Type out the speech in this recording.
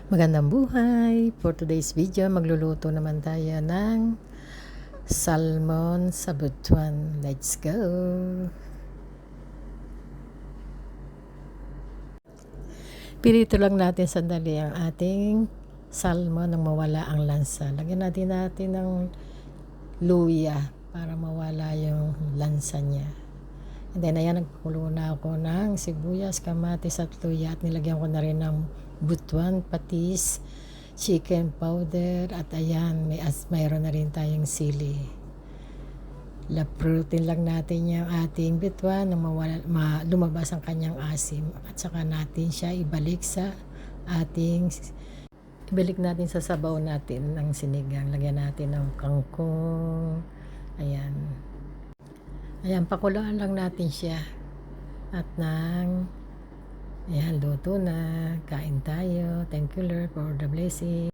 Magandang buhay! For today's video, magluluto naman tayo ng salmon sa butuan. Let's go! Pirito lang natin sandali ang ating salmon nang mawala ang lansa. Lagyan natin ng luya para mawala yung lansa niya. And then ayan, nagpakulo na ako ng sibuyas, kamatis at luya at nilagyan ko na rin ng butuan, patis, chicken powder at ayan, mayroon na rin tayong sili. Laprutin lang natin yung ating butuan nang lumabas ang kanyang asim at saka natin siya ibalik natin sa sabaw natin ng sinigang. Lagyan natin ng kangkong. Ayan, pakulaan lang natin siya. At ayan, luto na. Kain tayo. Thank you Lord for the blessing.